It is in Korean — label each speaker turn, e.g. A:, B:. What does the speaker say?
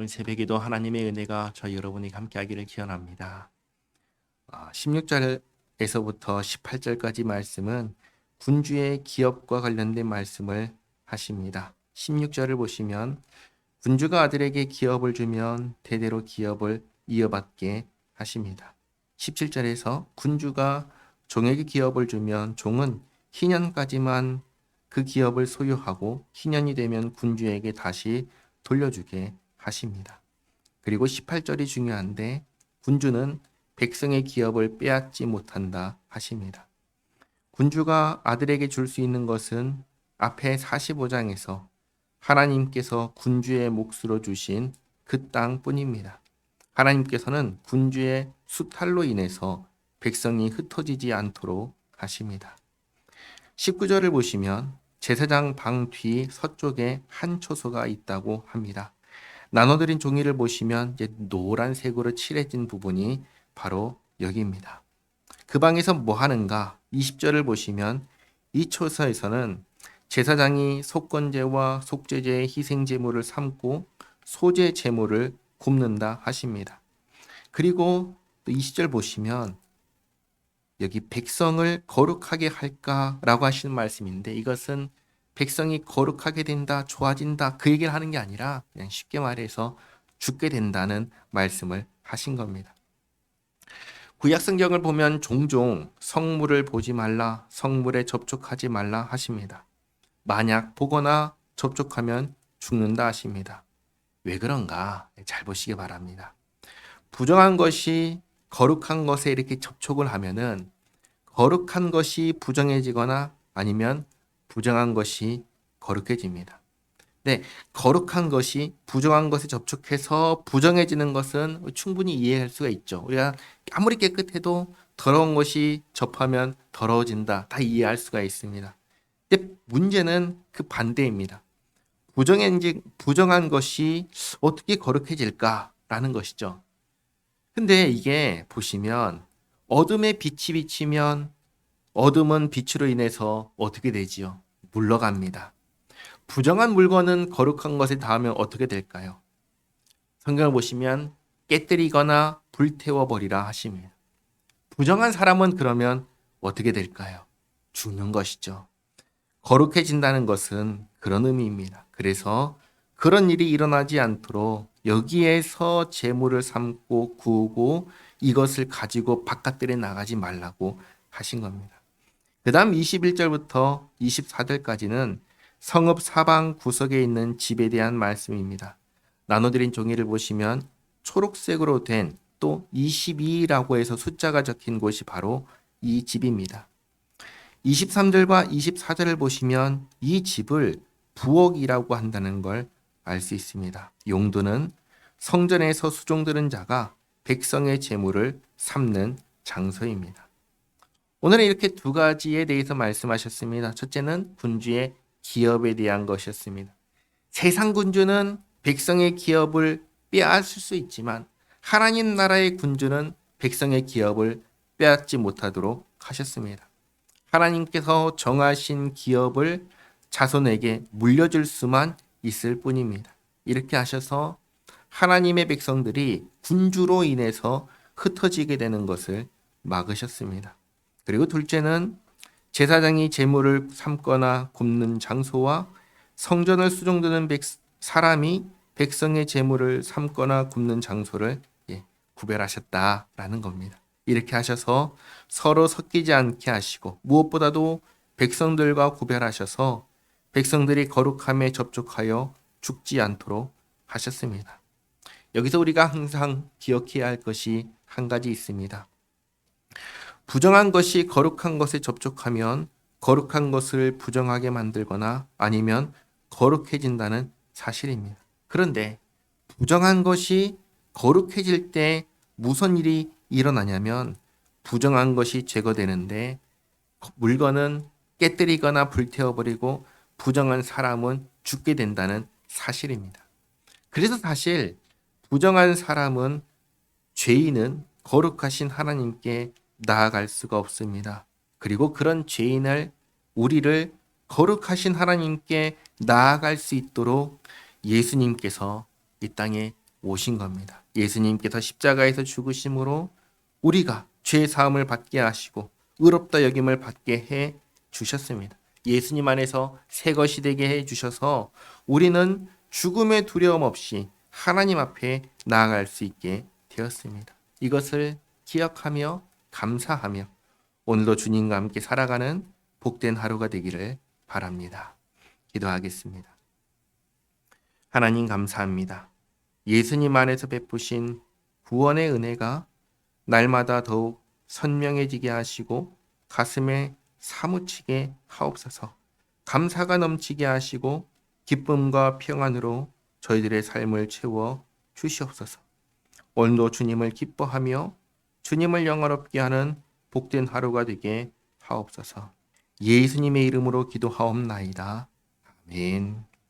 A: 오늘 새벽에도 하나님의 은혜가 저희 여러분에게 함께하기를 기원합니다. 16절에서부터 18절까지 말씀은 군주의 기업과 관련된 말씀을 하십니다. 16절을 보시면 군주가 아들에게 기업을 주면 대대로 기업을 이어받게 하십니다. 17절에서 군주가 종에게 기업을 주면 종은 희년까지만 그 기업을 소유하고 희년이 되면 군주에게 다시 돌려주게 하십니다. 그리고 18절이 중요한데 군주는 백성의 기업을 빼앗지 못한다 하십니다. 군주가 아들에게 줄 수 있는 것은 앞에 45장에서 하나님께서 군주의 몫으로 주신 그 땅뿐입니다. 하나님께서는 군주의 수탈로 인해서 백성이 흩어지지 않도록 하십니다. 19절을 보시면 제사장 방 뒤 서쪽에 한 초소가 있다고 합니다. 나눠드린 종이를 보시면 이제 노란색으로 칠해진 부분이 바로 여기입니다. 그 방에서 뭐 하는가? 20절을 보시면 이 초소에서는 제사장이 속건제와 속죄제의 희생제물을 삼고 소제 제물을 굽는다 하십니다. 그리고 또 20절 보시면 여기 백성을 거룩하게 할까라고 하시는 말씀인데 이것은 백성이 거룩하게 된다, 좋아진다 그 얘기를 하는 게 아니라 그냥 쉽게 말해서 죽게 된다는 말씀을 하신 겁니다. 구약 성경을 보면 종종 성물을 보지 말라, 성물에 접촉하지 말라 하십니다. 만약 보거나 접촉하면 죽는다 하십니다. 왜 그런가? 잘 보시기 바랍니다. 부정한 것이 거룩한 것에 이렇게 접촉을 하면은 거룩한 것이 부정해지거나 아니면 부정한 것이 거룩해집니다. 네, 거룩한 것이 부정한 것에 접촉해서 부정해지는 것은 충분히 이해할 수가 있죠. 우리가 아무리 깨끗해도 더러운 것이 접하면 더러워진다. 다 이해할 수가 있습니다. 근데 문제는 그 반대입니다. 부정한 것이 어떻게 거룩해질까라는 것이죠. 근데 이게 보시면 어둠에 빛이 비치면 어둠은 빛으로 인해서 어떻게 되지요? 물러갑니다. 부정한 물건은 거룩한 것에 닿으면 어떻게 될까요? 성경을 보시면 깨뜨리거나 불태워버리라 하십니다. 부정한 사람은 그러면 어떻게 될까요? 죽는 것이죠. 거룩해진다는 것은 그런 의미입니다. 그래서 그런 일이 일어나지 않도록 여기에서 재물을 삼고 구우고 이것을 가지고 바깥들에 나가지 말라고 하신 겁니다. 그 다음 21절부터 24절까지는 성읍 사방 구석에 있는 집에 대한 말씀입니다. 나눠드린 종이를 보시면 초록색으로 된 또 22라고 해서 숫자가 적힌 곳이 바로 이 집입니다. 23절과 24절을 보시면 이 집을 부엌이라고 한다는 걸 알 수 있습니다. 용도는 성전에서 수종드는 자가 백성의 재물을 삼는 장소입니다. 오늘은 이렇게 두 가지에 대해서 말씀하셨습니다. 첫째는 군주의 기업에 대한 것이었습니다. 세상 군주는 백성의 기업을 빼앗을 수 있지만 하나님 나라의 군주는 백성의 기업을 빼앗지 못하도록 하셨습니다. 하나님께서 정하신 기업을 자손에게 물려줄 수만 있을 뿐입니다. 이렇게 하셔서 하나님의 백성들이 군주로 인해서 흩어지게 되는 것을 막으셨습니다. 그리고 둘째는 제사장이 제물을 삶거나 굽는 장소와 성전을 수종드는 사람이 백성의 제물을 삶거나 굽는 장소를 구별하셨다라는 겁니다. 이렇게 하셔서 서로 섞이지 않게 하시고 무엇보다도 백성들과 구별하셔서 백성들이 거룩함에 접촉하여 죽지 않도록 하셨습니다. 여기서 우리가 항상 기억해야 할 것이 한 가지 있습니다. 부정한 것이 거룩한 것에 접촉하면 거룩한 것을 부정하게 만들거나 아니면 거룩해진다는 사실입니다. 그런데 부정한 것이 거룩해질 때 무슨 일이 일어나냐면 부정한 것이 제거되는데 물건은 깨뜨리거나 불태워버리고 부정한 사람은 죽게 된다는 사실입니다. 그래서 사실 부정한 사람은 죄인은 거룩하신 하나님께 나아갈 수가 없습니다. 그리고 그런 죄인을 우리를 거룩하신 하나님께 나아갈 수 있도록 예수님께서 이 땅에 오신 겁니다. 예수님께서 십자가에서 죽으심으로 우리가 죄 사함을 받게 하시고 의롭다 여김을 받게 해 주셨습니다. 예수님 안에서 새 것이 되게 해 주셔서 우리는 죽음의 두려움 없이 하나님 앞에 나아갈 수 있게 되었습니다. 이것을 기억하며 감사하며 오늘도 주님과 함께 살아가는 복된 하루가 되기를 바랍니다. 기도하겠습니다. 하나님 감사합니다. 예수님 안에서 베푸신 구원의 은혜가 날마다 더욱 선명해지게 하시고 가슴에 사무치게 하옵소서. 감사가 넘치게 하시고 기쁨과 평안으로 저희들의 삶을 채워 주시옵소서. 오늘도 주님을 기뻐하며 주님을 영화롭게 하는 복된 하루가 되게 하옵소서. 예수님의 이름으로 기도하옵나이다. 아멘.